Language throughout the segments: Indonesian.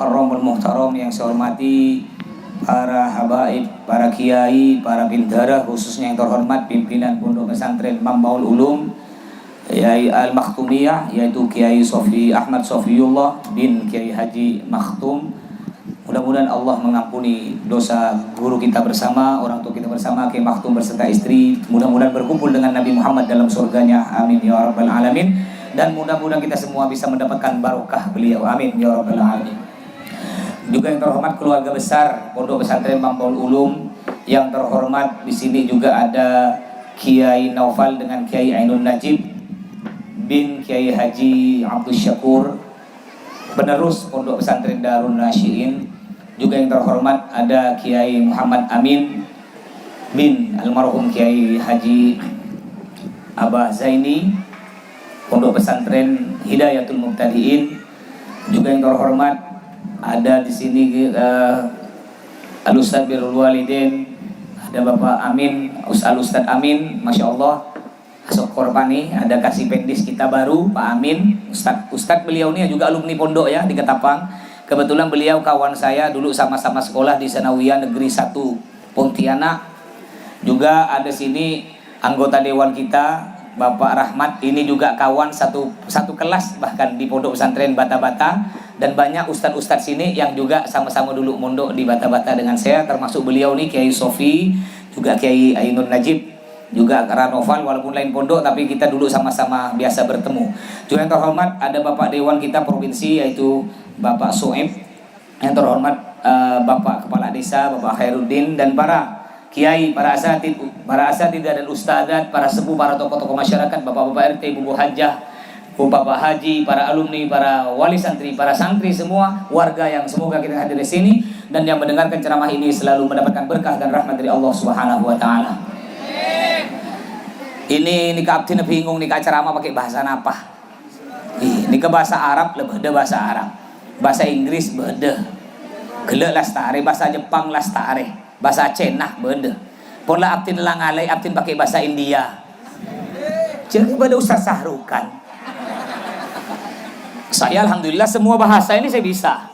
mukarramul muhtaram yang saya hormati para habaib, para kiai, para bintara, khususnya yang terhormat pimpinan Pondok Pesantren Mambaul Ulum Yai Al-Makhtumiyah, yaitu Kiai Sofi Ahmad Sofiullah bin Kiai Haji Makhtum. Mudah-mudahan Allah mengampuni dosa guru kita bersama, orang tua kita bersama, Kiai Makhtum berserta istri. Mudah-mudahan berkumpul dengan Nabi Muhammad dalam surganya, amin ya rabbal alamin. Dan mudah-mudahan kita semua bisa mendapatkan barokah beliau, amin ya rabbal alamin. Juga yang terhormat keluarga besar Pondok Pesantren Mambaul Ulum, yang terhormat di sini juga ada Kiai Naufal dengan Kiai Ainun Najib bin Kiai Haji Abdul Syakur, penerus Pondok Pesantren Darun Nasyiin. Juga yang terhormat ada Kiai Muhammad Amin bin almarhum Kiai Haji Abah Zaini, Pondok Pesantren Hidayatul Mubtadiin. Juga yang terhormat ada di sini Al-Ustadz Birrul Walidain, ada Bapak Amin, Al-Ustadz Amin, Masya Allah, Asok Korpani, ada kasih pendis kita baru, Pak Amin, Ustadz beliau ini juga alumni pondok ya di Ketapang. Kebetulan beliau kawan saya dulu sama-sama sekolah di Sanawiyah Negeri 1 Pontianak. Juga ada sini anggota dewan kita Bapak Rahmat, ini juga kawan satu kelas bahkan di Pondok Pesantren Bata-Bata. Dan banyak ustadz-ustadz sini yang juga sama-sama dulu mondok di Bata-Bata dengan saya, termasuk beliau nih Kiai Sofi, juga Kiai Ainun Najib, juga Ranoval, walaupun lain pondok tapi kita dulu sama-sama biasa bertemu. Juga yang terhormat ada Bapak Dewan kita Provinsi, yaitu Bapak Soeb. Yang terhormat Bapak Kepala Desa, Bapak Khairuddin, dan para kiai, para asatid dan ustadzat, para sepuh, para tokoh-tokoh masyarakat, bapak-bapak RT, ibu hajah, bapak haji, para alumni, para wali santri, para santri, semua warga yang semoga kita hadir di sini dan yang mendengarkan ceramah ini selalu mendapatkan berkah dan rahmat dari Allah Subhanahu wa taala. Ini Kak Abdi bingung nih ceramah pakai bahasa apa? Ini ke bahasa Arab lebih bahasa Arab. Bahasa Inggris beda. Gelek lastare, bahasa Jepang lastare, bahasa Cina beda. Pola Abdi langalai Abdi pakai bahasa India. Jadi pada Ustaz Sahrukan. Saya alhamdulillah semua bahasa ini saya bisa.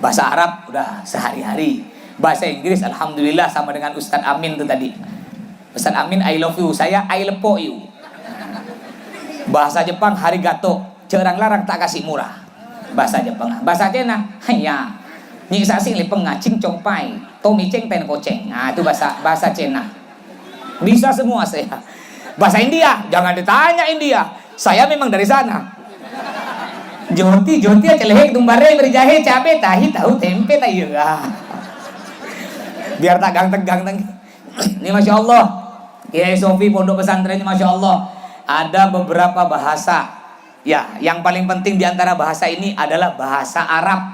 Bahasa Arab udah sehari-hari. Bahasa Inggris alhamdulillah sama dengan Ustadz Amin itu tadi. Ustadz Amin I love you, saya I lepo you. Bahasa Jepang harigato, cerang larang tak kasih murah. Bahasa Jepang. Bahasa Cina hanya nyiksa sing lipeng ngacing congpai, tomi ceng ten koceng. Nah itu bahasa Cina. Bisa semua saya. Bahasa India, jangan ditanya India. Saya memang dari sana. Joti aja lehek tumbare berjahe cabe tahi tahu tempe tahu ya. Biar tak ganteng. Ini Masya Allah Kiai Sofi Pondok Pesantrennya Masya Allah ada beberapa bahasa ya. Yang paling penting diantara bahasa ini adalah bahasa Arab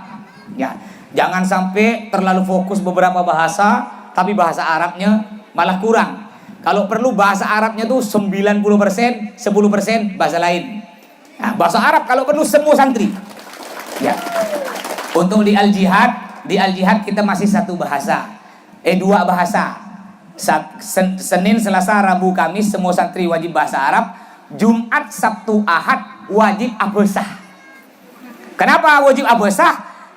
ya. Jangan sampai terlalu fokus beberapa bahasa tapi bahasa Arabnya malah kurang. Kalau perlu bahasa Arabnya tuh 90%, 10% bahasa lain. Nah, bahasa Arab kalau perlu semua santri. Ya. Untuk di Al-Jihad kita masih dua bahasa. Senin, Selasa, Rabu, Kamis semua santri wajib bahasa Arab. Jumat, Sabtu, Ahad wajib abesah. Kenapa wajib abesah?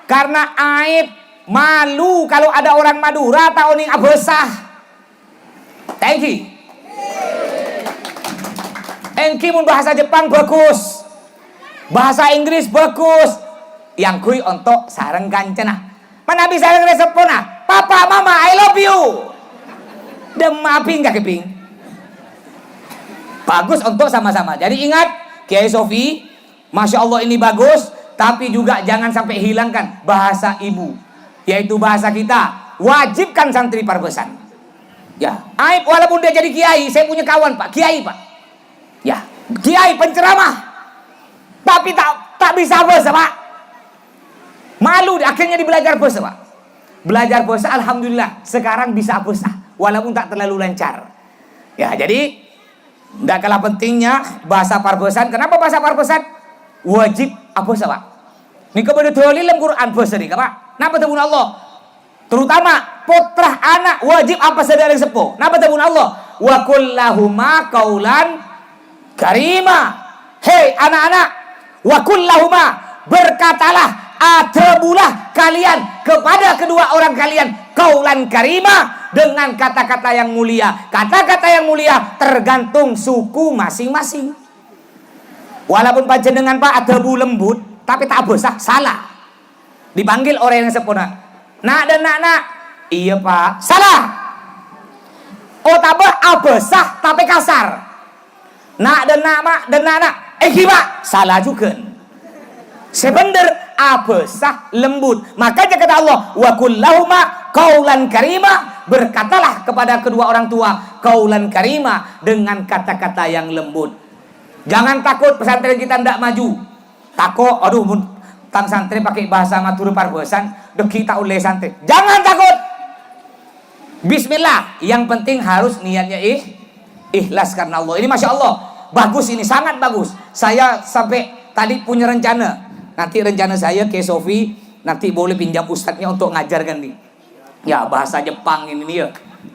Karena aib, malu kalau ada orang Madura tahu ning abesah. Engki mun bahasa Jepang bagus. Bahasa Inggris bagus. Yang kui untuk sareng kancana. Mana bisa sareng resepona? Papa, mama, I love you. Demaping gak keping. Bagus untuk sama-sama. Jadi ingat, Kiai Sofi, Masya Allah ini bagus. Tapi juga jangan sampai hilangkan bahasa ibu, yaitu bahasa kita. Wajibkan santri parbesan. Ya, aib walaupun dia jadi kiai. Saya punya kawan Pak, kiai Pak. Ya, kiai penceramah. Tapi tak bisa bahasa Pak. Malu akhirnya belajar bahasa Pak. Belajar bahasa alhamdulillah sekarang bisa bahasa walaupun tak terlalu lancar. Ya, jadi tidak kalah pentingnya bahasa parbesan. Kenapa bahasa parbesan? Wajib bahasa Pak. Ini kepada dalil Quran bahasa nih Pak. Napa temun Allah? Terutama putra anak wajib apa saudara sepuh. Napa temun Allah? Wa kullahuma qaulan karima. Hei anak-anak, wa kullahuma berkatalah adabulah kalian kepada kedua orang kalian qaulan karima, dengan kata-kata yang mulia. Kata-kata yang mulia tergantung suku masing-masing. Walaupun panjenengan Pak adabu lembut, tapi tak besah, salah. Dipanggil orang yang sempurna. Nak dan nak. Iya Pak, salah. Oh tabah abesah tapi kasar. Nak dan nak dan nak. Pak, salah juga. Sebenar abesah lembut. Makanya kata Allah, wa kullahuma qaulan karima, berkatalah kepada kedua orang tua qaulan karima, dengan kata-kata yang lembut. Jangan takut pesantren kita tidak maju. Takut, aduh, tang santri pakai bahasa matur parbesan, deki tak oleh santri. Jangan takut. Bismillah. Yang penting harus niatnya ikhlas karena Allah. Ini masya Allah, bagus, ini sangat bagus. Saya sampai tadi punya rencana. Nanti rencana saya ke Sofi, nanti boleh pinjam ustadznya untuk ngajarkan nih. Ya bahasa Jepang ini ya.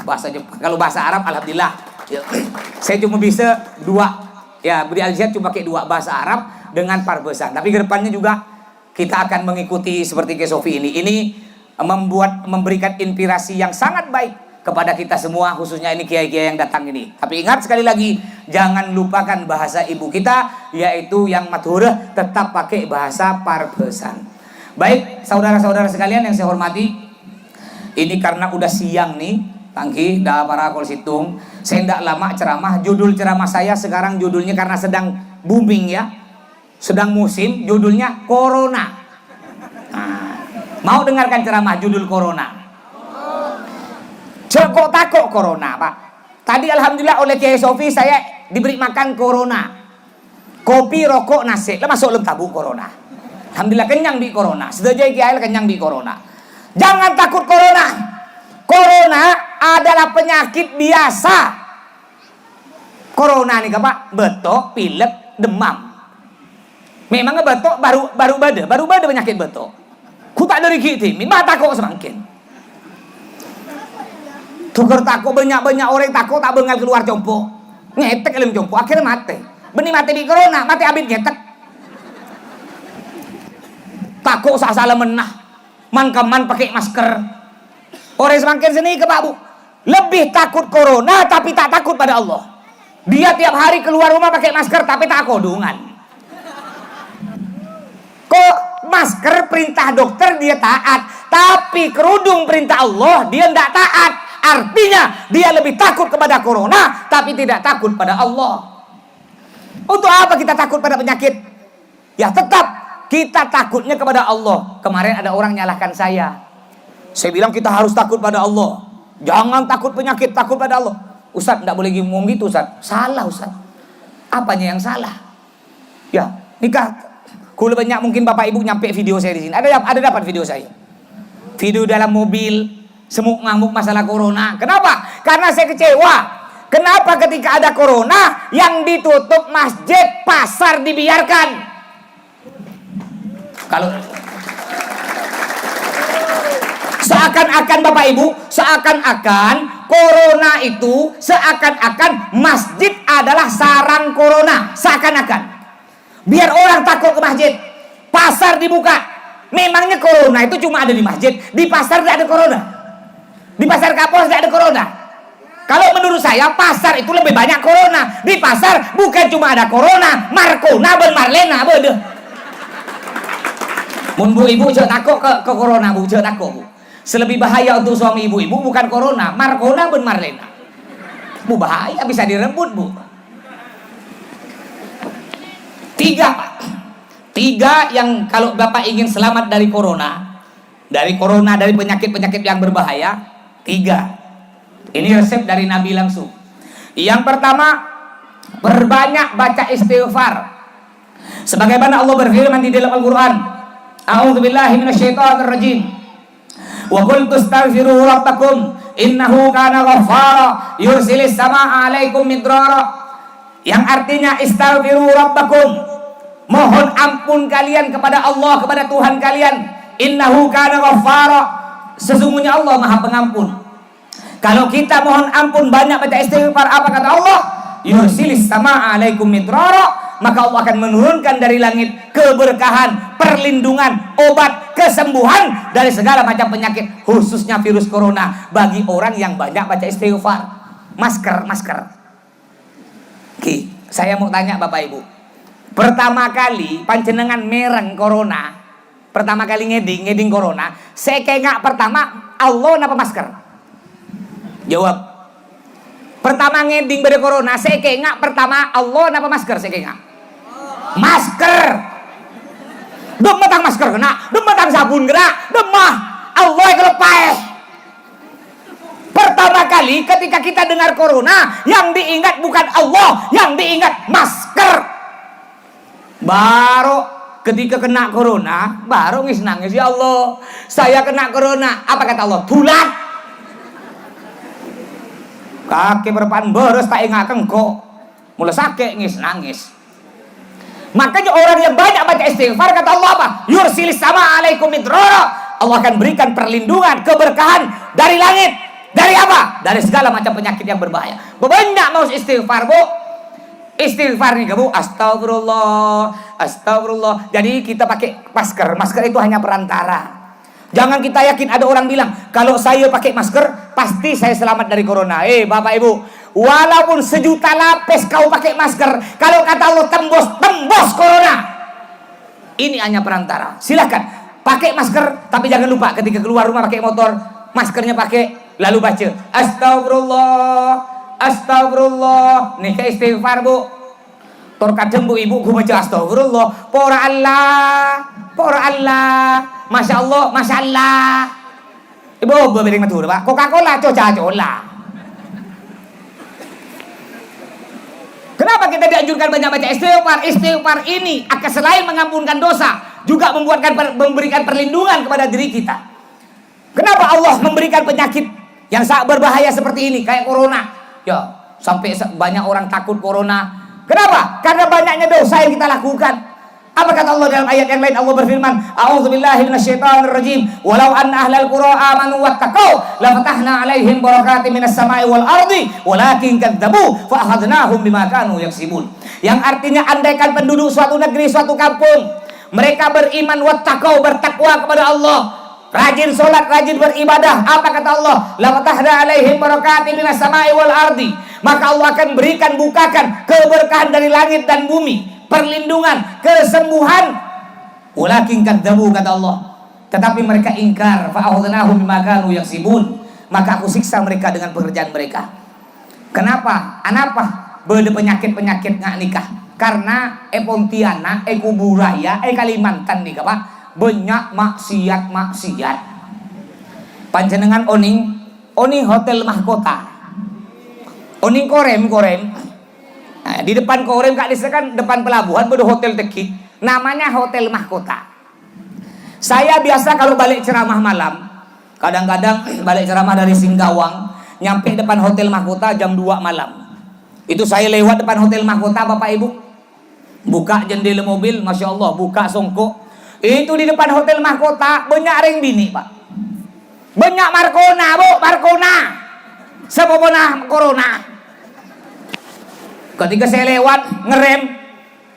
Bahasa Jepang. Kalau bahasa Arab alhamdulillah. Ya. Saya cuma bisa 2. Ya, beri alisiat cuma pakai 2 bahasa Arab dengan parbesan. Tapi kedepannya juga kita akan mengikuti seperti ke Sofi ini. Ini memberikan inspirasi yang sangat baik kepada kita semua, khususnya ini kiai-kiai yang datang ini. Tapi ingat sekali lagi, jangan lupakan bahasa ibu kita, yaitu yang mathurah, tetap pakai bahasa parbesan. Baik, saudara-saudara sekalian yang saya hormati, ini karena udah siang nih, tangki dah para kol situng. Saya tidak lama ceramah. Judul ceramah saya sekarang judulnya karena sedang booming ya, sedang musim, judulnya Corona. Nah, mau dengarkan ceramah judul Corona? Kok takut Corona Pak? Tadi alhamdulillah oleh Kiai Sofi saya diberi makan Corona, kopi, rokok, nasi. Lah masuk lem tabung Corona. Alhamdulillah kenyang di Corona. Sedaya Kiai kenyang di Corona. Jangan takut Corona. Corona adalah penyakit biasa. Corona nih Pak, betok, pilek, demam. Memangnya betok baru bade penyakit betok. Ku tak dari kita, mata kok semakin. Tukar takut banyak orang takut tak bengal keluar compo. Ngetek lem compo akhirnya mati. Benih mati di Corona, mati abis ngetek. Takut salah menah. Man pakai masker. Orang semakin sini ke Pak Bu. Lebih takut Corona tapi tak takut pada Allah. Dia tiap hari keluar rumah pakai masker tapi tak kodungan. Kok masker perintah dokter dia taat, tapi kerudung perintah Allah dia tidak taat. Artinya dia lebih takut kepada Corona tapi tidak takut pada Allah. Untuk apa kita takut pada penyakit? Ya tetap kita takutnya kepada Allah. Kemarin ada orang nyalahkan saya. Saya bilang kita harus takut pada Allah. Jangan takut penyakit, takut pada Allah. Ustaz tidak boleh ngomong gitu Ustaz. Salah Ustaz. Apanya yang salah? Ya nikah. Kula banyak mungkin Bapak Ibu nyampe video saya di sini. Ada dapat video saya. Video dalam mobil. Semuk ngamuk masalah Corona. Kenapa? Karena saya kecewa. Kenapa ketika ada Corona yang ditutup masjid, pasar dibiarkan? Kalau seakan-akan Bapak Ibu, seakan-akan Corona itu, seakan-akan masjid adalah sarang Corona. Seakan-akan. Biar orang takut ke masjid. Pasar dibuka. Memangnya Corona itu cuma ada di masjid. Di pasar tidak ada Corona. Di pasar Kapos tidak ada Corona. Kalau menurut saya pasar itu lebih banyak Corona. Di pasar bukan cuma ada Corona, Markona ben Marlena beuh. Mun bu ibu jangan takut ke Corona, Bu, jangan takut Bu. Selebih bahaya untuk suami ibu-ibu bukan Corona, Markona ben Marlena. Bu bahaya, bisa direbut Bu. 3 Pak. 3 yang kalau Bapak ingin selamat dari Corona, dari penyakit-penyakit yang berbahaya. 3. Ini resep dari Nabi langsung. Yang pertama, berbanyak baca istighfar. Sebagaimana Allah berfirman di dalam Al-Qur'an, A'udzubillahi minasyaitonirrajim. Wa qul tastaghfiru rabbakum innahu kana ghaffara yursilis samaa'a 'alaikum midrara. Yang artinya istaghfiru rabbakum. Mohon ampun kalian kepada Allah, kepada Tuhan kalian. Innahu kana ghaffara. Sesungguhnya Allah Maha Pengampun. Kalau kita mohon ampun banyak baca istighfar, apa kata Allah? Yursilis samaa'a 'alaikum midrara, maka Allah akan menurunkan dari langit keberkahan, perlindungan, obat kesembuhan dari segala macam penyakit, khususnya virus corona, bagi orang yang banyak baca istighfar. Masker. Oke, saya mau tanya Bapak Ibu, pertama kali panjenengan mereng corona, pertama kali ngeding corona, sekengak pertama Allah napa masker? Jawab. Pertama ngeding pada corona, sekengak pertama Allah napa masker sekengak? Masker. Demetang masker kena, demetang sabun kena, demah Allah yang kelepai. Pertama kali ketika kita dengar corona, yang diingat bukan Allah, yang diingat masker. Baru ketika kena corona, baru nangis, ya Allah, saya kena corona. Apa kata Allah? Tulat. Kaki berpan beres tak ingat kok. Mulai sakit nangis. Makanya orang yang banyak baca istighfar, kata Allah apa? Yursilis sama alaikum midrara. Allah akan berikan perlindungan, keberkahan dari langit. Dari apa? Dari segala macam penyakit yang berbahaya. Banyak mau istighfar, Bu. Istighfar nih, Bu. Astagfirullah. Jadi kita pakai masker. Masker itu hanya perantara. Jangan kita yakin ada orang bilang, kalau saya pakai masker, pasti saya selamat dari corona. Bapak Ibu, walaupun sejuta lapis kau pakai masker, kalau kata Allah tembus corona, ini hanya perantara. Silakan pakai masker, tapi jangan lupa ketika keluar rumah pakai motor, maskernya pakai, lalu baca astagfirullah. Nih kayak istighfar, Bu. Terkadang Bu Ibu gue baca astagfirullah, pora Allah, masya Allah. Ibu bering matur Pak, Coca-Cola, coca-cola. Kenapa kita dianjurkan banyak baca istighfar? Istighfar ini akan selain mengampunkan dosa, juga memberikan perlindungan kepada diri kita. Kenapa Allah memberikan penyakit yang sangat berbahaya seperti ini, kayak corona? Ya, sampai banyak orang takut corona. Kenapa? Karena banyaknya dosa yang kita lakukan. Apa kata Allah dalam ayat yang lain? Allah berfirman, a'udzubillahi minasyaitonirrajim, walau anna ahlal qura amanu wattaqau lafatahna 'alaihim barakatim minas sama'i wal ardi walakin kadzdzabu fa akhadnahum bima kanu yaksibun. Yang artinya, andaikan penduduk suatu negeri, suatu kampung, mereka beriman, wattaqau, bertakwa kepada Allah, rajin sholat, rajin beribadah, apa kata Allah? Lafatahna 'alaihim barakatim minas sama'i wal ardi, maka Allah akan berikan, bukakan keberkahan dari langit dan bumi, perlindungan, kesembuhan. Walakin kadzdzabu, kata Allah, tetapi mereka ingkar, fa akhadnahum bima kanu yaksibun, maka aku siksa mereka dengan pekerjaan mereka. Kenapa? Anapa? Bede penyakit-penyakit ngak nikah. Karena Pontianak, Kuburaya, Kalimantan nih Pak, banyak maksiat. Panjenengan oning hotel mahkota, oning korem. Nah, di depan korem Kak Desa kan depan pelabuhan ada hotel teki, namanya Hotel Mahkota. Saya biasa kalau balik ceramah malam, kadang-kadang balik ceramah dari Singkawang, nyampe depan Hotel Mahkota jam 2 malam. Itu saya lewat depan Hotel Mahkota, Bapak Ibu, buka jendela mobil, Masya Allah, buka songkok. Itu di depan Hotel Mahkota banyak ring bini, Pak. Banyak Markona, Bu, Markona. Sebabona corona. Ketika saya lewat ngerem,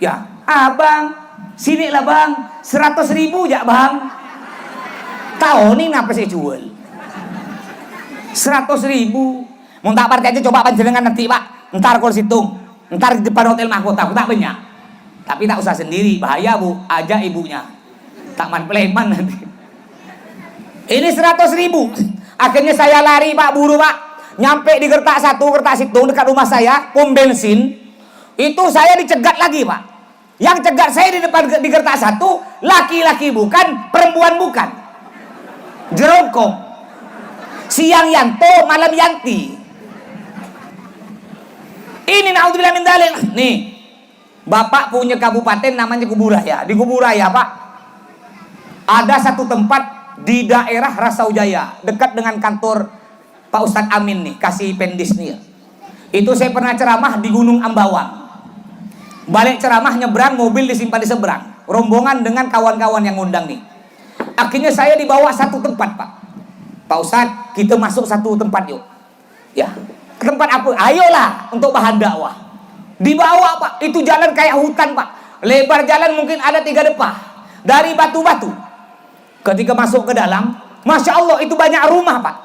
ya abang, sini lah bang, 100.000 ya bang. Tahu nih ngapa saya jual 100.000. Mau tak partai aja, coba panjenengan nanti Pak, ntar kalau situng, ntar di depan Hotel Mahkota, aku tak banyak, tapi tak usah sendiri, bahaya Bu, aja ibunya, tak man pleman nanti. Ini 100.000. Akhirnya saya lari Pak, buru Pak. Nyampe di Gertak 1, Gertak Situng, dekat rumah saya, pom bensin. Itu saya dicegat lagi Pak. Yang cegat saya di depan di Gertak 1, laki-laki bukan, perempuan bukan. Jerongkong. Siang Yanto, malam Yanti. Ini naudzubillah min dzalik. Nih, Bapak punya kabupaten namanya Kuburaya. Di Kuburaya Pak, ada satu tempat di daerah Rasaujaya, dekat dengan kantor Pak Ustadz Amin nih, kasih pendis nih. Itu saya pernah ceramah di Gunung Ambawang. Balik ceramah nyebrang, mobil disimpan di seberang, rombongan dengan kawan-kawan yang ngundang nih. Akhirnya saya dibawa satu tempat Pak. Pak Ustadz, kita masuk satu tempat yuk. Ya, ke tempat apa? Ayolah untuk bahan dakwah. Dibawa Pak, itu jalan kayak hutan Pak. Lebar jalan mungkin ada 3 depah. Dari batu-batu. Ketika masuk ke dalam, Masya Allah itu banyak rumah Pak.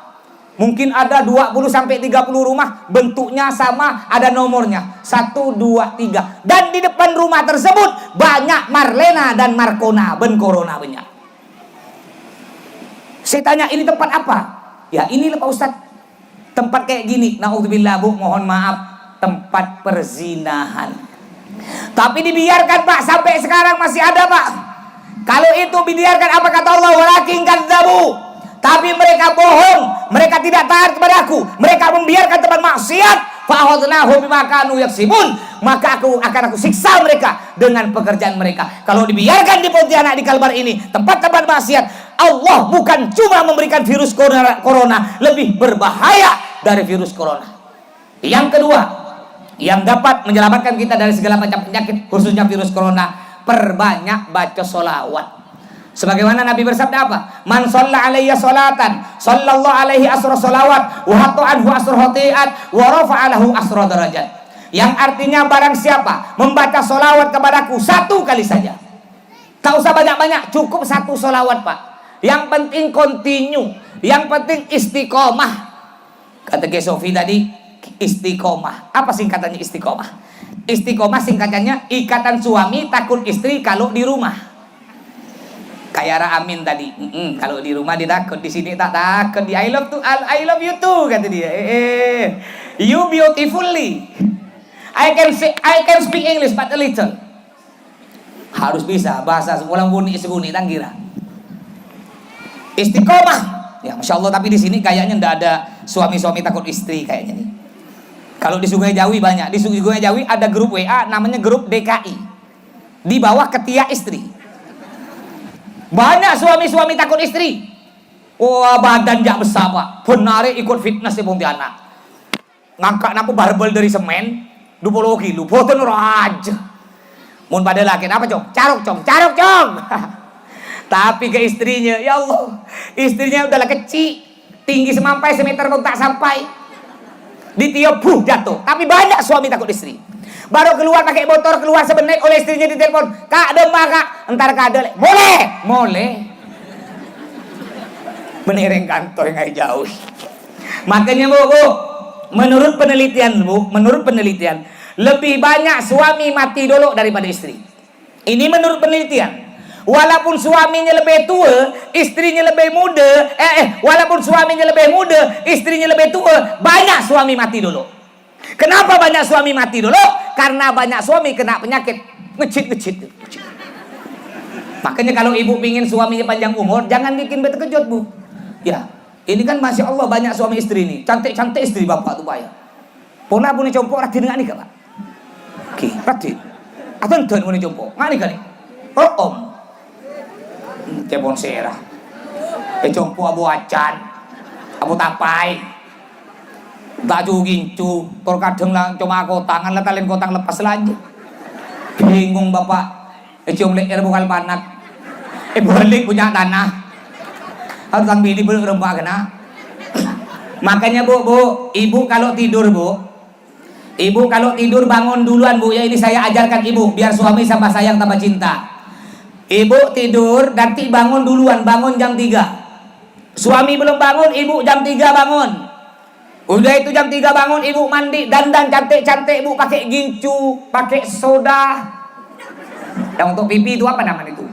Mungkin ada 20-30 rumah, bentuknya sama, ada nomornya 1, 2, 3. Dan di depan rumah tersebut banyak Marlena dan Marcona, ben corona banyak. Saya tanya, ini tempat apa? Ya inilah Pak Ustadz, tempat kayak gini. Naudzubillah Bu, mohon maaf, tempat perzinahan. Tapi dibiarkan Pak, sampai sekarang masih ada Pak. Kalau itu dibiarkan, apa kata Allah? Walakin kadzabu, tapi mereka bohong, mereka tidak taat kepada aku, mereka membiarkan tempat maksiat. Fa'akhadnahum bima kanu yaksibun, maka aku siksa mereka dengan pekerjaan mereka. Kalau dibiarkan di Pontianak, di Kalbar ini, tempat-tempat maksiat, Allah bukan cuma memberikan virus corona, lebih berbahaya dari virus corona. Yang kedua, yang dapat menyelamatkan kita dari segala macam penyakit, khususnya virus corona, perbanyak baca sholawat. Sebagaimana Nabi bersabda apa? Man shalla alayya sholatan, sallallahu alaihi asra sholawat, wa hatta anhu asra khati'at, wa rafa'a lahu asra darajat. Yang artinya barang siapa membaca sholawat kepadaku 1 kali saja, tak usah banyak-banyak, cukup 1 sholawat Pak. Yang penting continue, yang penting istiqomah. Kata Ki Sofi tadi, istiqomah. Apa singkatannya istiqomah? Istiqomah singkatannya ikatan suami takut istri kalau di rumah. Kayak Amin tadi, kalau di rumah dia takut, di sini tak takut. Di I love you too kata dia. You beautifully. I can speak English but a little. Harus bisa bahasa sekolah bunyi tanggira. Istiqomah. Ya Masya Allah, tapi di sini kayaknya ndak ada suami-suami takut istri kayaknya nih. Kalau di Sungai Jawi banyak. Di Sungai Jawi ada grup WA namanya grup DKI. Di bawah ketiak istri. Banyak suami-suami takut istri. Wah, badan jak besar Pak. Benar ikut fitness di Pontianak. Ngangkat napu barbel dari semen 20 kilo. Boten raja. Mun pada laki apa com? Carok com. Tapi ke istrinya, ya Allah, istrinya udahlah kecil, tinggi semampai semeter pun tak sampai. Ditiup jatuh. Tapi banyak suami takut istri. Baru keluar pakai motor, keluar sebentar oleh istrinya ditelepon, "Kak, demam Kak." Entar kadel, "Boleh." Menereng kantor yang jauh. Makanya Bu, menurut penelitian, lebih banyak suami mati dulu daripada istri. Ini menurut penelitian. Walaupun suaminya lebih tua, istrinya lebih muda, walaupun suaminya lebih muda, istrinya lebih tua, banyak suami mati dulu. Kenapa banyak suami mati dulu? Karena banyak suami kena penyakit ngecit. Makanya kalau ibu pingin suaminya panjang umur, jangan bikin terkejut Bu. Ya, ini kan Masya Allah banyak suami istri nih, cantik-cantik istri bapak tuh Pak ya. Pernah punya compok ratin nggak nih Pak? Oke, ratin. Atau enten punya compok nggak nih kali? Oh Om. Cepon serah, compo abu acan, abu tapai, baju gincu, terkadang lah cuma kotangan lah talent kotang lepas lagi, bingung bapak, cium leher bukan panak, balik punya tanah, harus kang bini berembak kena. Makanya bu, ibu kalau tidur bangun duluan Bu ya, ini saya ajarkan ibu biar suami sama sayang tambah cinta. Ibu tidur, nanti bangun duluan, bangun jam 3. Suami belum bangun, ibu jam 3 bangun. Udah itu jam 3 bangun, ibu mandi, dandan cantik-cantik, ibu pakai gincu, pakai soda. Yang untuk pipi itu apa namanya itu?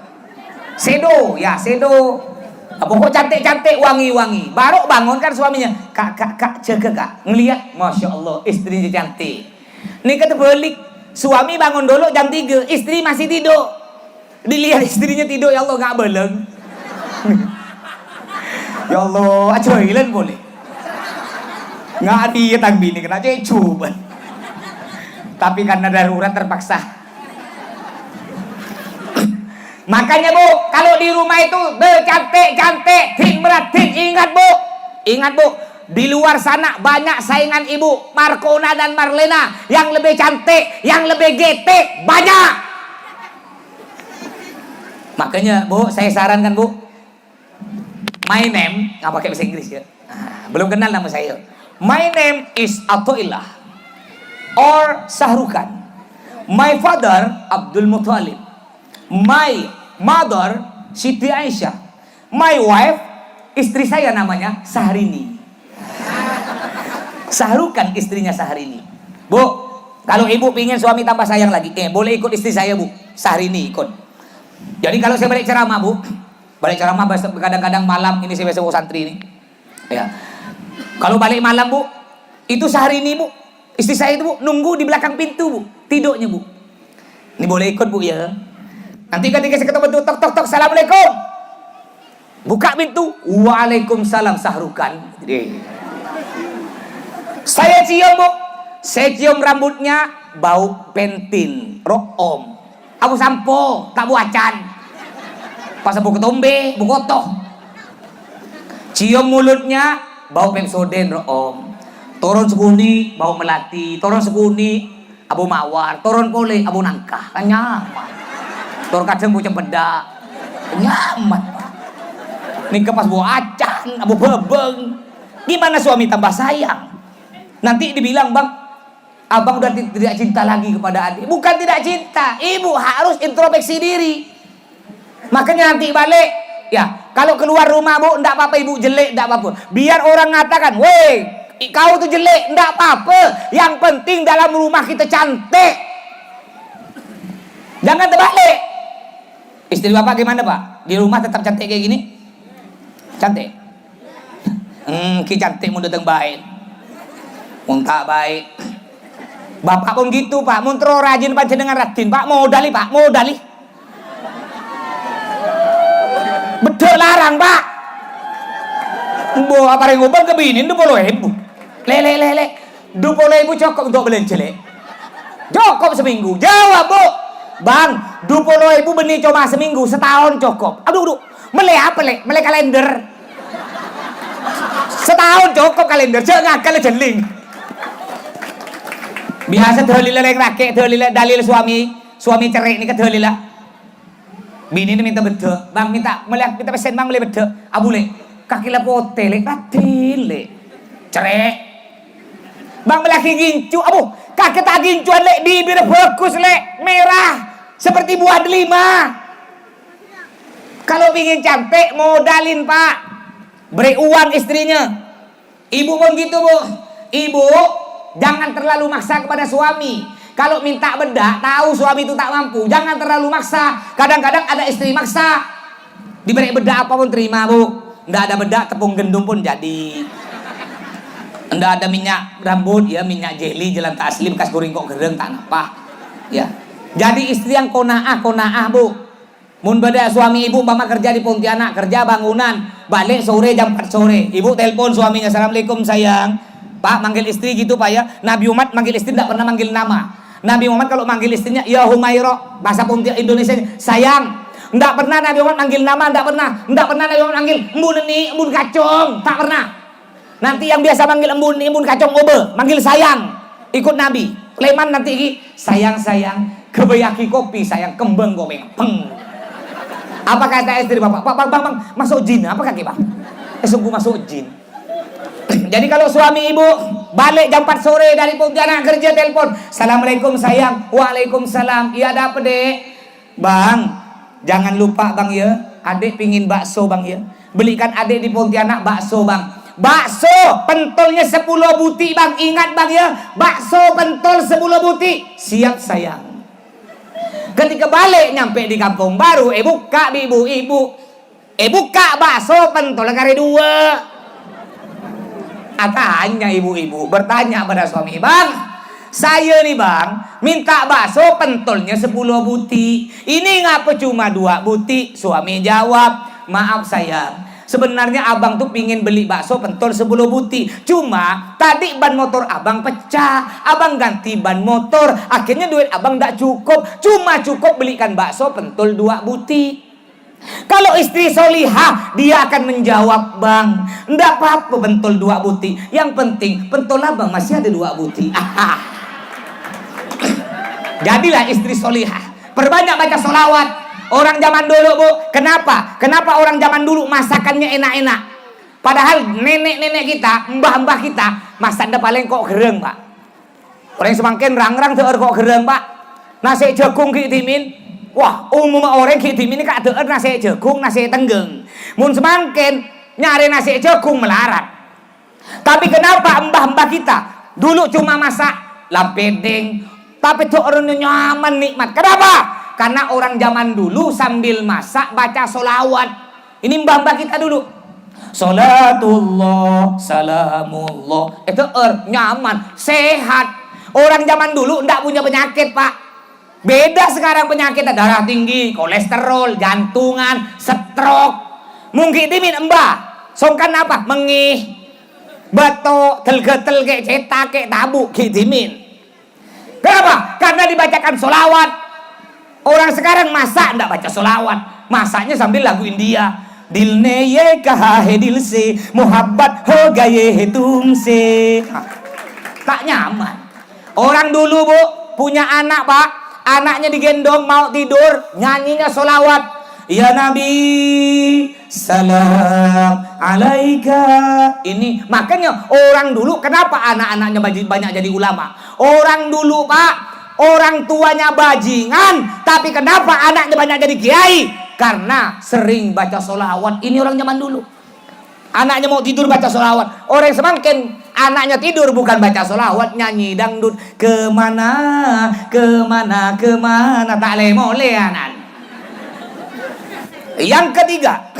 Sedo. Pokok cantik-cantik, wangi-wangi. Baru bangun kan suaminya, kak, jaga Kak. Ngelihat, Masya Allah, istrinya cantik. Ini kata balik, suami bangun dulu jam 3, istri masih tidur. Dilihat istrinya tidur, ya Allah gak beleng. Ya Allah, ajoilan boleh. Nggak dia tang bini kena coba. Tapi karena darurat terpaksa. Makanya Bu, kalau di rumah itu cantik, tin, ingat Bu, di luar sana banyak saingan ibu, Marcona dan Marlena, yang lebih cantik, yang lebih getek, banyak. Makanya Bu, saya sarankan Bu, my name, nggak pakai bahasa Inggris ya, belum kenal nama saya. My name is Athoillah or Sahrukan. My father Abdul Muthalib. My mother Siti Aisyah. My wife, istri saya namanya Sahrini. Sahrukan istrinya Sahrini. Bu, kalau ibu pingin suami tambah sayang lagi, boleh ikut istri saya bu, Sahrini ikut. Jadi kalau saya balik ceramah bu, balik ceramah kadang-kadang malam, ini saya biasa bawa santri ini. Ya. Kalau balik malam bu, itu Sahrini bu, istri saya itu bu, nunggu di belakang pintu bu, tidurnya bu. Ini boleh ikut bu ya. Nanti ketika saya ketemu pintu, tok tok tok, assalamualaikum. Buka pintu, waalaikumsalam Sahrukan. Saya cium bu, saya cium rambutnya, bau pentin, room, abu sampo, tak bu acan, pas bu ketombe, bu kotoh. Cium mulutnya, bau pepsoden, room. Turun seguni, bau melati, turun seguni, abu mawar, turun pole, abu nangka, kan nyaman. Turun kadang bu cempedak, nyaman. Nih pas bu acan, abu bebeng. Gimana suami tambah sayang? Nanti dibilang, bang, abang udah tidak cinta lagi kepada adik. Bukan tidak cinta, ibu harus introspeksi diri. Makanya nanti balik, ya kalau keluar rumah bu, enggak apa-apa ibu jelek, enggak apa-apa. Biar orang ngatakan, weh, kau tuh jelek, enggak apa-apa. Yang penting dalam rumah kita cantik. Jangan terbalik. Istri bapak gimana pak? Di rumah tetap cantik kayak gini? Cantik? Ki cantik mau datang baik. Muntah baik. Bapak pun gitu pak, muntro rajin panjenengan radin pak, modali pak, modali. Betul larang pak. Bu apa yang ngubah kebinin du polo ibu. Lele. Du polo ibu cukup untuk beli jelek. Cukup seminggu. Jawab bu. Bang, du polo ibu benih cuma seminggu, setahun cukup. Aduh. Mele apa le? Mele kalender. Setahun cukup kalender, jangan ngakal jeling. Biasa dalil yang rakyat, dalil suami cerai ini ke dalil lah. Bini ini minta beda, bang minta pesen bang boleh beda, boleh. Kaki lepote le, katil le, cerai. Bang lagi gincu, kaki tak gincuan le, bibir bagus le, merah seperti buah delima. Kalau ingin cantik modalin pak, beri uang istrinya. Ibu pun gitu bu, ibu. Jangan terlalu maksa kepada suami. Kalau minta bedak, tahu suami itu tak mampu, jangan terlalu maksa. Kadang-kadang ada istri maksa, diberi bedak apapun terima bu. Nggak ada bedak, tepung gendum pun jadi. Nggak ada minyak rambut, ya minyak jelly, jalan tak asli, bekas goreng kok gereng tak napa. Ya, jadi istri yang konaah bu. Mun beda suami ibu mama kerja di Pontianak, kerja bangunan, balik sore jam 4 sore. Ibu telepon suaminya, assalamualaikum sayang. Pak manggil istri gitu pak ya. Nabi Muhammad manggil istri tidak pernah manggil nama. Nabi Muhammad kalau manggil istrinya ya Humairo, bahasa Pontianak Indonesia sayang. Tidak pernah Nabi Muhammad manggil nama, tidak pernah Nabi Muhammad manggil embun ini, embun kacung, tak pernah. Nanti yang biasa manggil embun kacung obe, manggil sayang. Ikut Nabi. Leman nanti sayang kebayaki kopi sayang kembang gomeng. Peng. Apa kata istri bapak? Bang, masuk jin apa kaki bang? Sungguh masuk jin. Jadi kalau suami ibu balik jam 4 sore dari Pontianak kerja, telepon, assalamualaikum sayang, waalaikumsalam, iya ada apa dek? Bang, jangan lupa bang ya, adik pingin bakso bang ya, belikan adik di Pontianak bakso bang. Bakso pentolnya 10 buti bang, ingat bang ya, bakso pentol 10 buti. Siap sayang. Ketika balik nyampe di kampung baru, buka ibu, buka bakso pentol kali 2. Tanya ibu-ibu bertanya pada suami, bang saya nih bang minta bakso pentolnya 10 buti, ini ngapa cuma 2 buti? Suami jawab, maaf sayang, sebenarnya abang tuh pingin beli bakso pentol 10 buti, cuma tadi ban motor abang pecah, abang ganti ban motor, akhirnya duit abang gak cukup, cuma cukup belikan bakso pentol 2 buti. Kalau istri solihah, dia akan menjawab, bang, enggak apa-apa pentol 2 buti, yang penting pentol abang masih ada 2 buti. Jadilah istri solihah, perbanyak baca solawat. Orang zaman dulu bu, kenapa orang zaman dulu masakannya enak-enak, padahal nenek-nenek kita, mbah-mbah kita masak paling kok gereng pak. Orang semakin rang-rang kok gereng pak. Nasi jagung ki timin, Wah, umum orang khitimin ini kak deur nasi jagung, nasi tenggeng. Mun semangkin nyari nasi jagung melarat. Tapi kenapa mbah-mbah kita dulu cuma masak lampeding, tapi tuh orangnya nyaman nikmat. Kenapa? Karena orang zaman dulu sambil masak baca solawat. Ini mbah-mbah kita dulu. Salatullah, salamullah. Itu nyaman, sehat. Orang zaman dulu ndak punya penyakit, Pak. Beda sekarang penyakit, darah tinggi, kolesterol, jantungan, stroke. Mungkin dimin mbah. Songkan apa? Mengih, batuk, telgetel kayak cetak kayak tabu, dimin. Kenapa? Karena dibacakan solawat. Orang sekarang masak ndak baca solawat, masaknya sambil lagu India. Dilne ye kahe dilse, muhabbat ho gaye tumse. Tak nyaman. Orang dulu bu punya anak pak. Anaknya digendong mau tidur, nyanyinya solawat. Ya Nabi, salam alaika. Ini makanya orang dulu kenapa anak-anaknya banyak jadi ulama? Orang dulu pak, orang tuanya bajingan, tapi kenapa anaknya banyak jadi kiai? Karena sering baca solawat. Ini orang zaman dulu. Anaknya mau tidur baca solawat. Orang semakin anaknya tidur bukan baca solawat, nyanyi dangdut. Kemana, kemana, kemana, tak lemoleanan. Yang ketiga,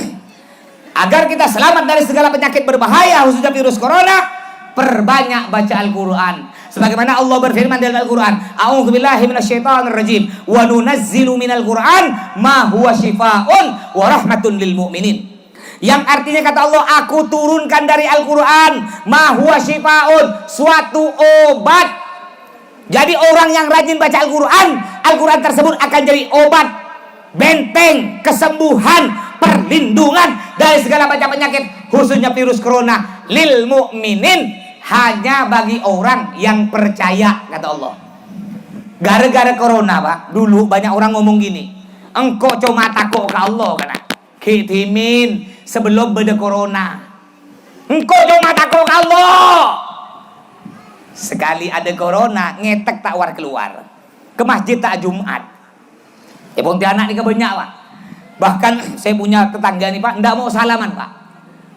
agar kita selamat dari segala penyakit berbahaya, khususnya virus corona, perbanyak baca Al-Quran. Sebagaimana Allah berfirman dalam Al-Quran, A'udzubillahi minasyaitonirrajim, wa nunazzilu minal Quran ma huwa syifaa'un wa rahmatun lil mu'minin. Yang artinya kata Allah, aku turunkan dari Al-Quran ma huwa syifaa'un, suatu obat. Jadi orang yang rajin baca Al-Quran, Al-Quran tersebut akan jadi obat, benteng, kesembuhan, perlindungan dari segala macam penyakit, khususnya virus corona, lil mu'minin, hanya bagi orang yang percaya, kata Allah. Gara-gara corona pak, dulu banyak orang ngomong gini, engkau cuma takut ke Allah kan? Khitimin sebelum beda corona, engkau cuma takut ke Allah. Sekali ada corona, ngetek tak war keluar, ke masjid tak Jumat. Pontianak ini banyak pak. Bahkan saya punya tetangga nih pak, ndak mau salaman pak.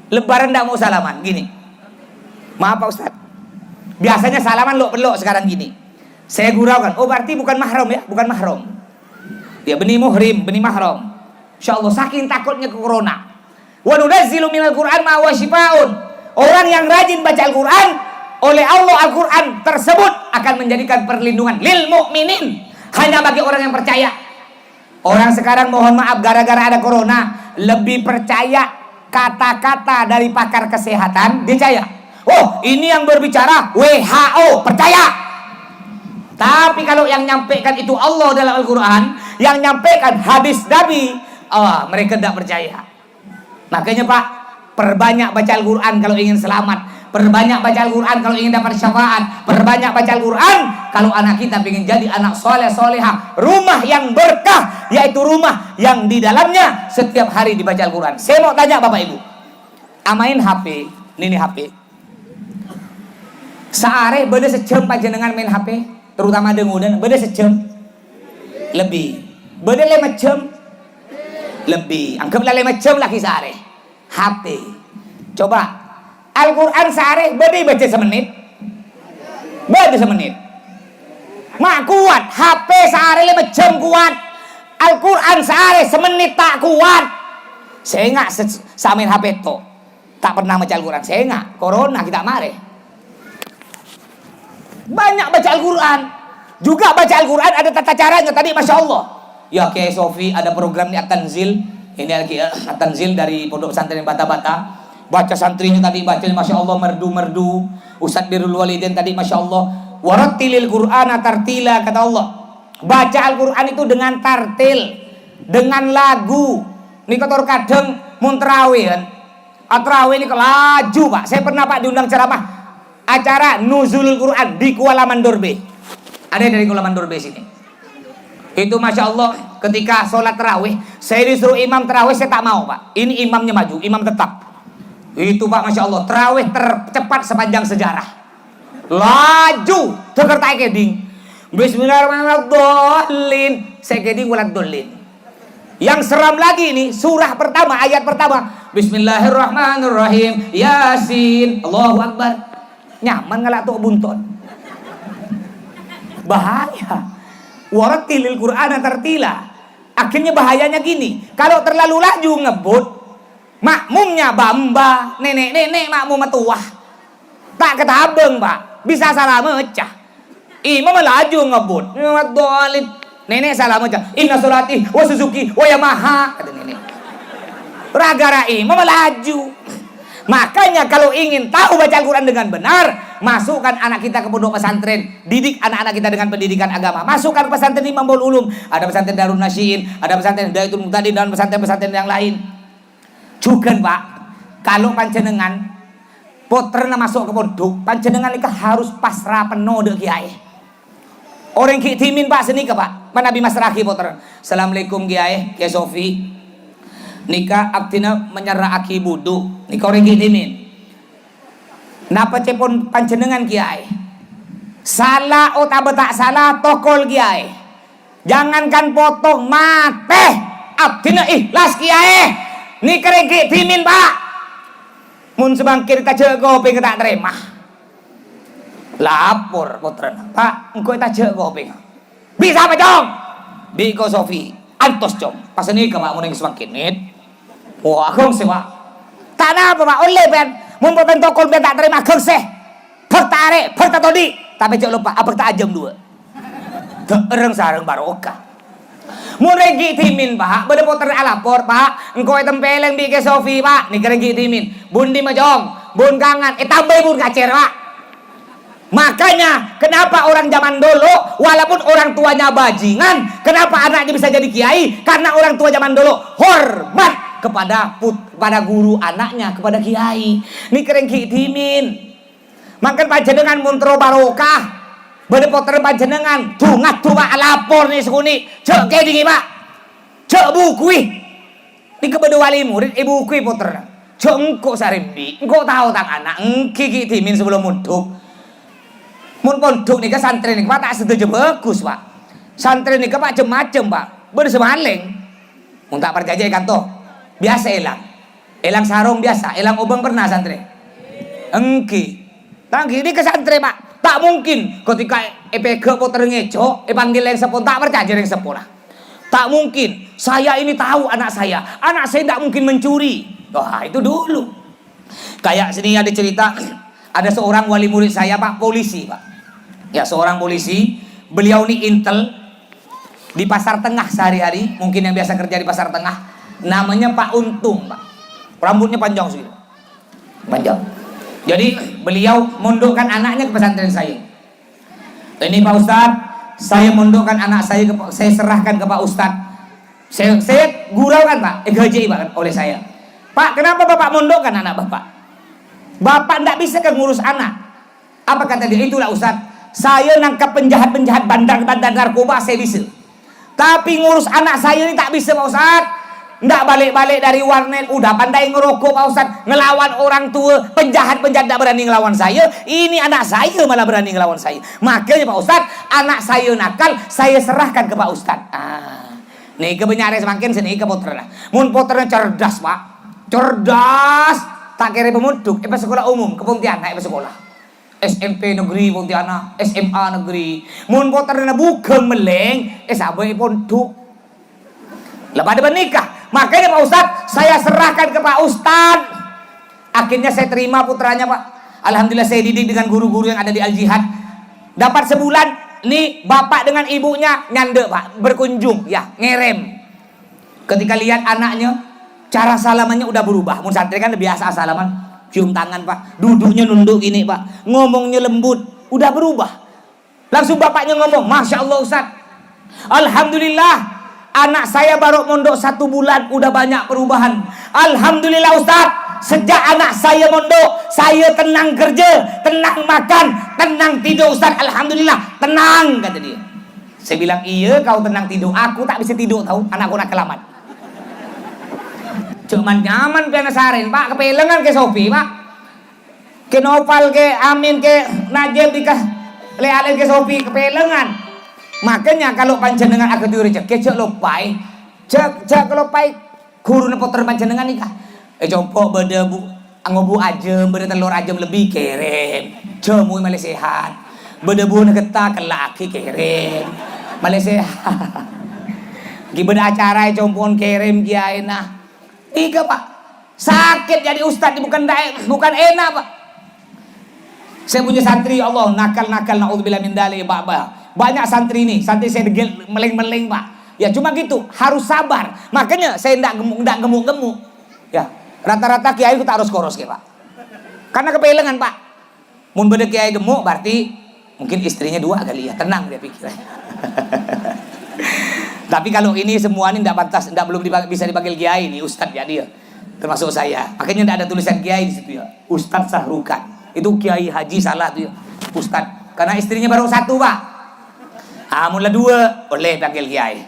Lebaran ndak mau salaman, gini. Maaf Pak Ustadz, biasanya salaman pelok sekarang gini. Saya guraukan, oh berarti bukan mahram ya, bukan mahram. Ya benih muhrim, benih mahram. Insya Allah saking takutnya ke corona. Wa nunazzilu minal Qur'an ma huwa syifaa'un. Orang yang rajin baca Al-Quran, oleh Allah Al-Quran tersebut akan menjadikan perlindungan lil mu'minin, hanya bagi orang yang percaya. Orang sekarang mohon maaf gara-gara ada corona lebih percaya kata-kata dari pakar kesehatan, dia percaya. Oh, ini yang berbicara WHO, percaya. Tapi kalau yang nyampaikan itu Allah dalam Al-Quran, yang nyampaikan hadis Nabi, mereka tidak percaya. Makanya Pak, perbanyak baca Al-Quran kalau ingin selamat. Perbanyak baca Al-Quran kalau ingin dapat syafaat. Perbanyak baca Al-Quran kalau anak kita ingin jadi anak soleh solehah, rumah yang berkah, yaitu rumah yang di dalamnya setiap hari dibaca Al-Quran. Saya mau tanya Bapak Ibu, amain HP, ini HP. Saare beda sejam panjenengan main HP, terutama dengudan beda sejam lebih, beda 5 jam lebih, anggaplah 5 jam lagi saare HP. Coba Al-Quran saare beda baca semenit, beda semenit mak kuat. HP saare 5 jam kuat, Al-Quran saare semenit tak kuat. Saya nggak samain HP to, tak pernah baca Al-Quran. Saya nggak, corona kita mare. Banyak baca Al-Quran. Juga baca Al-Quran ada tata caranya tadi, Masya Allah. Ya kayak Sofi ada program di At-Tanzil. Ini lagi At-Tanzil dari Pondok Pesantren Bata-Bata. Baca santrinya tadi baca Masya Allah, merdu-merdu. Ustadz Birrul Walidain tadi Masya Allah. Warattilil Qur'ana tartila, kata Allah. Baca Al-Quran itu dengan tartil, dengan lagu. Ini kotor kadang muntrawih kan. Atrawih ini kelaju Pak. Saya pernah Pak diundang ceramah acara Nuzulul Quran di Kuala Mandorbe. Ada dari Kuala Mandorbe sini. Itu Masya Allah ketika sholat terawih, saya disuruh imam terawih, saya tak mau Pak. Ini imamnya maju, imam tetap. Itu Pak Masya Allah, terawih tercepat sepanjang sejarah. Laju, terkertai keding. Bismillahirrahmanirrahim. Saya jadi waladhdallin. Yang seram lagi nih, surah pertama, ayat pertama. Bismillahirrahmanirrahim. Yasin. Allahu Akbar. Nyaman ngalak tuh bunton. Bahaya. Warattilil Qur'ana tartila. Akhirnya bahayanya gini. Kalau terlalu laju ngebut, makmumnya bamba, nenek-nenek makmum tuah. Tak ketabeng, Pak. Bisa salah mecah. Imam laju ngebut. Waladhdallin. Nenek salah macam inna sholati wa suzuki wa yamaha, kata nenek. Ragara imam melaju. Makanya kalau ingin tahu baca Al-Quran dengan benar, masukkan anak kita ke pondok pesantren, didik anak-anak kita dengan pendidikan agama. Masukkan pesantren Imam Baul Ulum, ada pesantren Darun Nasyiin, ada pesantren Hidayatul Muhtadin, dan pesantren-pesantren yang lain. Juga Pak, kalau panjenengan poterna masuk ke pondok, panjenengan ini harus pasrah penuh dengan kiai. Orang ki timin Pak senika Pak. Mana Nabi Mas Raki poter. Assalamualaikum Kiai, Kiai Sofi. Nika aktina menyerah aki budu. Nika orang ki timin. Napa cepon panjenengan Kiai? Salah atau tak salah tokol Kiai. Jangankan potong mate. Aktina ikhlas Kiai. Nika orang ki timin Pak. Mun sebangkir kita jago pengen tak terima. Lapor putra Pak, engkau tak kopi bisa apa dong? Biko Sofi antos jom pas ini ke Pak muning semakin nit. Wah aku sih Pak tanah apa Pak oleh ben mumpung tokol ben tak terima keng seh bertarik bertatodi tapi jangan lupa apa tak ajam dua tereng sareng barokah muregi timin Pak bade putra alapor Pak engkau tempeleng Biko Sofi Pak nih keregi timin bundi majong bun kangen tambah bun kacer Pak. Makanya kenapa orang zaman dulu walaupun orang tuanya bajingan, kenapa anaknya bisa jadi kiai? Karena orang tua zaman dulu hormat kepada guru anaknya, kepada kiai. Ini keren ki timin. Makan panjenengan muntro barokah. Bade poter panjenengan tungat tuwa lapor nih sekuni. Cek kayak dingin Pak. Cek bukui. Ini kepada wali murid ibu bukui poter. Cek engkau sarimbi. Engkau tahu tang anak engki ki timin sebelum muduk. Mun pondok nih ke santri nih Pak tak setuju bagus Pak. Santri nih ke Pak macam-macam Pak. Bersemaling. Mun tak percaya kan toh. Biasa elang sarung biasa, elang obeng pernah santri. Engki. Tangki ini ke santri Pak. Tak mungkin ketika EPG poter ngeco, panggil yang sepon tak percaya yang sepolah. Tak mungkin. Saya ini tahu anak saya. Anak saya tidak mungkin mencuri. Wah itu dulu. Kayak sini ada cerita. Ada seorang wali murid saya Pak polisi Pak. Ya seorang polisi, beliau ini intel di pasar tengah sehari-hari, mungkin yang biasa kerja di pasar tengah, namanya Pak Untung Pak, rambutnya panjang segitu, panjang. Jadi beliau mondokkan anaknya ke pesantren saya. Ini Pak Ustadz, saya mondokkan anak saya, saya serahkan ke Pak Ustadz. Saya guraukan Pak, gaji Pak oleh saya. Pak kenapa Bapak mondokkan anak Bapak? Bapak tidak bisa kan ngurus anak. Apa kata dia? Itulah Ustadz, saya nangkap penjahat-penjahat bandar-bandar narkoba saya bisa. Tapi ngurus anak saya ini tak bisa Pak Ustadz. Nggak balik-balik dari warnet, udah pandai ngerokok Pak Ustadz, ngelawan orang tua, penjahat-penjahat tidak berani ngelawan saya. Ini anak saya malah berani ngelawan saya. Makanya Pak Ustadz, anak saya nakal, saya serahkan ke Pak Ustadz. Nih kebenaran semakin sini ke poternya. Mun poternya cerdas Pak, cerdas. Tak kira pemuduk, sekolah umum ke Pontianak, sekolah SMP negeri Pontianak, SMA negeri. Mun poterna bukan meleng, sabai pondok. Lepas ada menikah, makanya Pak Ustadz, saya serahkan ke Pak Ustadz. Akhirnya saya terima putranya Pak. Alhamdulillah saya didik dengan guru-guru yang ada di Al Jihad. Dapat sebulan, nih bapak dengan ibunya nyande Pak, berkunjung, ya ngerem. Ketika lihat anaknya, cara salamannya udah berubah. Mun santri kan biasa salaman, cium tangan Pak, duduknya nunduk gini Pak, ngomongnya lembut, udah berubah. Langsung bapaknya ngomong, Masya Allah Ustaz, Alhamdulillah, anak saya baru mondok 1 bulan udah banyak perubahan. Alhamdulillah Ustaz, sejak anak saya mondok, saya tenang kerja, tenang makan, tenang tidur Ustaz. Alhamdulillah, tenang kata dia. Saya bilang iya kau tenang tidur, aku tak bisa tidur tahu, anakku nak kelamat. Cuman nyaman penasaran Pak, kepelengan ke Sofi Pak, ke Noval ke Amin ke Najib dikah lealen ke Sofi kepelengan. Makanya kalau panjenengan aku tuh rezeki cek lopai, cek lopai guru nepoter panjenengan nikah. Coba beda bu, ngobu aja, beda telur aja lebih kirim, jamu malah sehat. Beda bu neketa ke laki kirim, malah sehat. Gimana acara compon kirim kiai nah. Tiga pak, sakit jadi ustad bukan enak pak. Saya punya santri Allah nakal naudzubillah min dzalik pak. Banyak santri saya degel meleng pak. Ya cuma gitu, harus sabar. Makanya saya ndak gemuk. Ya, rata-rata kiai itu tak harus koros ya pak. Karena kepelengan pak. Mun beda kiai gemuk berarti mungkin istrinya 2 kali ya, tenang dia pikirnya. Tapi kalau ini semua ini tidak pantas, belum bisa dipanggil kiai nih ustadz ya dia, termasuk saya. Makanya tidak ada tulisan kiai di situ ya. Ustadz Sahrukan itu kiai haji salah tuh ya. Ustadz karena istrinya baru 1 pak. Mula 2 boleh panggil kiai.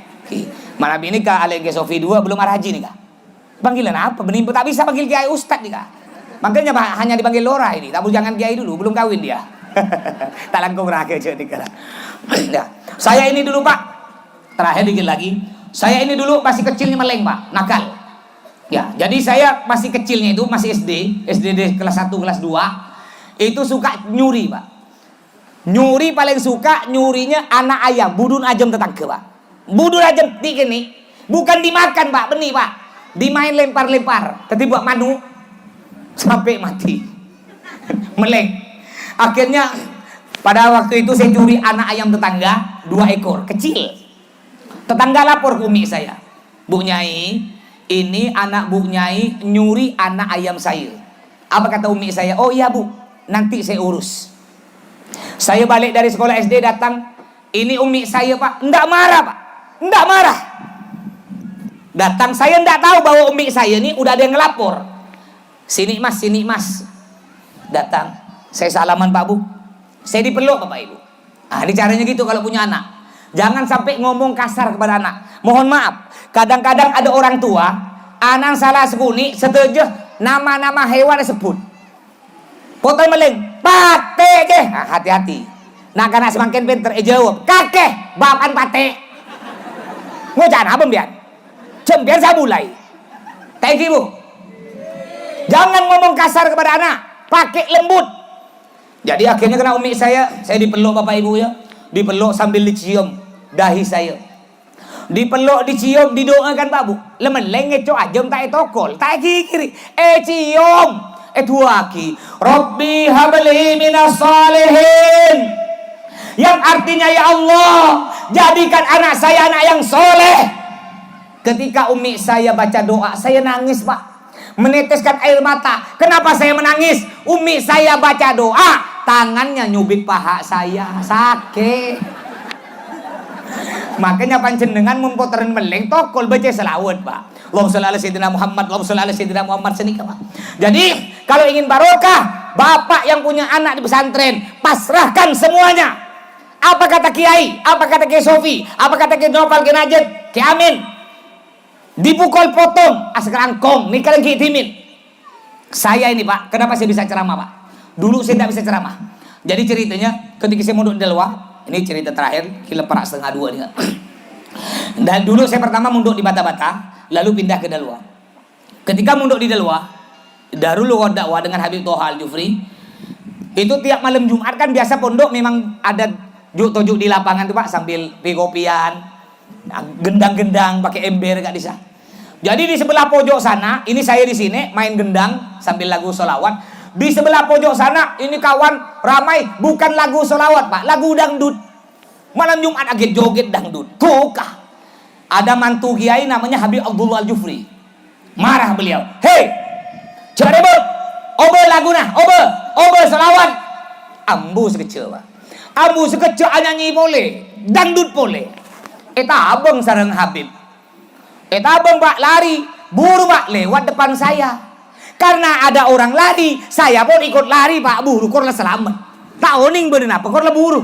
Malam ini kak Alege Sofi 2 belum haji nih kak. Panggilan apa? Benih tak bisa panggil kiai ustadz nih kak. Makanya pak, hanya dipanggil Lora ini. Tapi jangan kiai dulu, belum kawin dia. Tak langkung rakyat jadi kak. Saya ini dulu pak. Terakhir dikit lagi, saya ini dulu masih kecilnya meleng pak, nakal. Ya, jadi saya masih kecilnya itu masih SD kelas 1 kelas 2 itu suka nyuri pak. Nyuri paling suka nyurinya anak ayam, budun ajam tetangga pak. Budun ajam tiga nih, bukan dimakan pak, benih pak, dimain lempar, tadi buat manu sampai mati. Meleng. Akhirnya pada waktu itu saya curi anak ayam tetangga 2 ekor kecil. Tetangga lapor ke umi saya, Bu Nyai, ini anak Bu Nyai nyuri anak ayam saya. Apa kata umi saya? Oh iya bu, nanti saya urus. Saya balik dari sekolah SD datang, ini umi saya pak, enggak marah pak, enggak marah. Datang saya enggak tahu bahwa umi saya ini udah ada yang ngelapor. Sini mas. Datang, saya salaman pak bu, saya dipeluk bapak ibu. Ini caranya gitu kalau punya anak. Jangan sampai ngomong kasar kepada anak. Mohon maaf, kadang-kadang ada orang tua, anak salah sekuni, setuju nama-nama hewan disebut. Potong meleng, pate je. Hati-hati. Nah karena semakin pinter, jawab, kakek, bapan pate. Ngucan apa biar? Biar saya mulai. Thank you bu. Jangan ngomong kasar kepada anak, pakai lembut. Jadi akhirnya kena umi saya dipeluk bapak ibu ya. Dipeluk sambil dicium dahi saya, dipeluk dicium didoakan pak bu. Lemeleng ngeco ajam tak etokol tak kiri cium duaki Rabbi habli minas salihin, yang artinya ya Allah jadikan anak saya anak yang soleh. Ketika umi saya baca doa saya nangis pak, meneteskan air mata. Kenapa saya menangis? Umi saya baca doa, tangannya nyubit paha saya sakit. Makanya panjenengan mempoterin meleng tokol baca selawat pak. Allahumma sholli ala sayyidina Muhammad, Allahumma sholli ala sayyidina Muhammad senika pak. Jadi kalau ingin barokah, bapak yang punya anak di pesantren pasrahkan semuanya. Apa kata kiai? Apa kata kiai Sofi? Apa kata kiai Nopal, kiai Najib, kiai Amin? Dipukul potong askar angkong nikah lagi timin. Saya ini pak, kenapa saya bisa ceramah pak? Dulu saya tidak bisa ceramah. Jadi ceritanya ketika saya mondok di Dalwa, ini cerita terakhir, kira perak 1:30 nih. Dan dulu saya pertama mondok di Bata-Bata, lalu pindah ke Dalwa. Ketika mondok di Dalwa, Darul Dakwah dengan Habib Toha Al-Jufri, itu tiap malam Jumat kan biasa pondok memang ada juk-juk di lapangan tuh pak, sambil kopian, gendang-gendang pakai ember gak bisa. Jadi di sebelah pojok sana, ini saya di sini main gendang sambil lagu sholawat. Di sebelah pojok sana, ini kawan ramai, bukan lagu sholawat pak, lagu dangdut. Malam Jumat agak joget dangdut. Tukah. Ada mantu kiai namanya Habib Abdullah Al-Jufri. Marah beliau. Hei, coba debut. Obe lagu nah, obe sholawat. Ambu sekecil pak. Ambu sekecil nyanyi boleh, dangdut boleh. Eta abang sareng Habib. Eta abang pak lari, buru pak lewat depan saya. Karena ada orang lari, saya pun ikut lari pak, buru korla selamat. Tak oning bener apa, korla buru.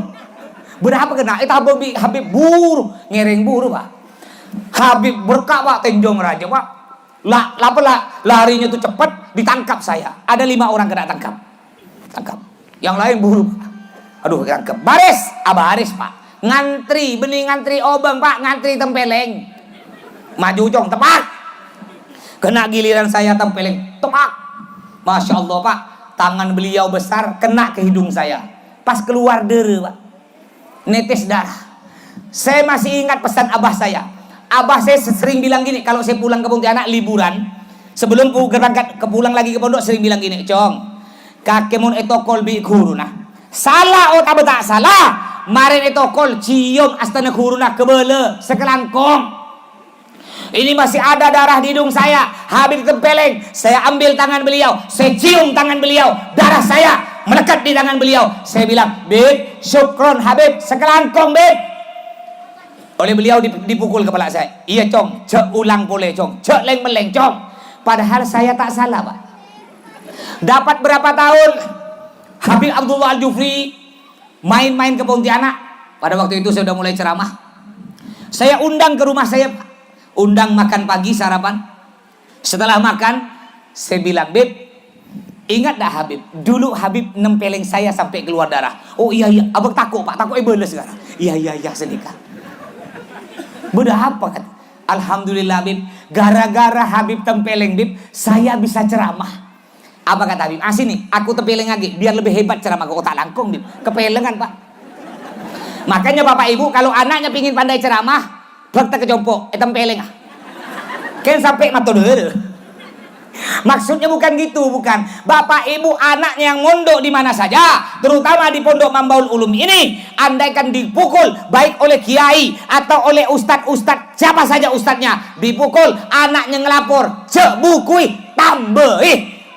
Berapa kena? Eta abang Habib buru, ngereng buru pak. Habib berkak pak, tenjong raja pak. Larinya tuh cepat, ditangkap saya. Ada 5 orang kena tangkap. Yang lain buru. Aduh tangkap. Baris, baris pak. ngantri, benih ngantri obeng Pak, ngantri tempeleng. Maju Cong, tepak. Kena giliran saya tempeleng, tepak. Masya Allah Pak, tangan beliau besar kena ke hidung saya. Pas keluar dere Pak, netes darah. Saya masih ingat pesan abah saya. Abah saya sering bilang gini, kalau saya pulang ke Pontianak liburan, sebelum berangkat ke pulang lagi ke pondok sering bilang gini, Cong, kakemun etokol bi kuruna. Salah oh tak salah. Marin etokol cium astana kuruna kebele sekelangkong. Ini masih ada darah di hidung saya. Habis tempeleng, saya ambil tangan beliau, saya cium tangan beliau, darah saya melekat di tangan beliau. Saya bilang, Bib, syukron Habib, sekelangkong Bib. Oleh beliau dipukul kepala saya. Iya Cong, cek ulang boleh Cong, cek leng meleng Cong. Padahal saya tak salah Pak. Dapat berapa tahun Habib Abdullah Al-Jufri main-main ke Pontianak. Pada waktu itu saya sudah mulai ceramah. Saya undang ke rumah saya Pak. Undang makan pagi sarapan. Setelah makan saya bilang, Bib, ingat dah Habib, dulu Habib nempeleng saya sampai keluar darah. Oh iya abang takut Pak, takut beles sekarang. Iya sedikit. Beda apa kan? Alhamdulillah Bib, gara-gara Habib tempeleng Bib, saya bisa ceramah. Apa kata Habib? Sini, aku tempeleng lagi biar lebih hebat ceramah. Kok tak langkung Bib, kepelengan Pak. Makanya Bapak Ibu kalau anaknya pingin pandai ceramah, bakta kejompok, tempeleng kan sampai mata dulu. Maksudnya bukan gitu, bukan. Bapak Ibu anaknya yang mondok di mana saja, terutama di Pondok Mambaul Ulum ini, andaikan dipukul baik oleh kiai atau oleh ustad siapa saja ustadnya, dipukul anaknya ngelapor, cek bukui tambah.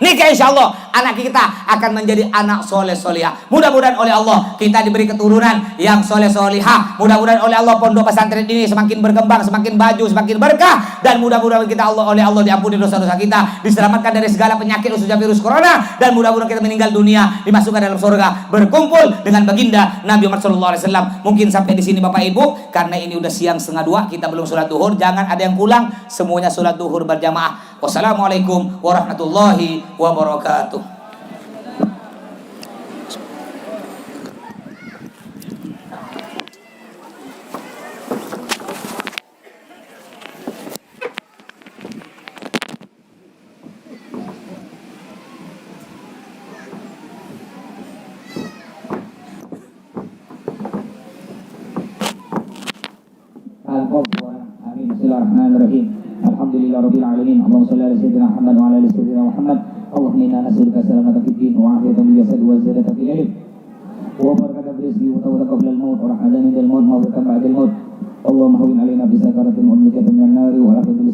Nikah insya Allah anak kita akan menjadi anak soleh solihah. Mudah-mudahan oleh Allah kita diberi keturunan yang soleh solihah. Mudah-mudahan oleh Allah pondok pesantren ini semakin berkembang, semakin maju, semakin berkah. Dan mudah-mudahan kita oleh Allah diampuni dosa-dosa kita, diselamatkan dari segala penyakit khususnya virus corona. Dan mudah-mudahan kita meninggal dunia dimasukkan dalam surga berkumpul dengan baginda Nabi Muhammad SAW. Mungkin sampai di sini Bapak Ibu, karena ini udah siang 1:30, kita belum sholat duhur. Jangan ada yang pulang, semuanya sholat duhur berjamaah. Wassalamualaikum warahmatullahi wabarakatuh. Amin. Bismillahirrahmanirrahim. Alhamdulillahirabbil alamin. Allahumma shalli ala sayyidina Muhammad wa ala ali sayyidina Muhammad. Allahumma inna nas'aluka salamatan fid din wa 'afiyatan fil jasad wa ziyadatan fil ilm wa barakatan fil rizqi wa tawbatan qabla al-maut wa rahmatan inda al-maut wa ba'da al-maut. Allahumma hawwin 'alaina bi sakaratin wa nikatan minan nar wa rahmatan bil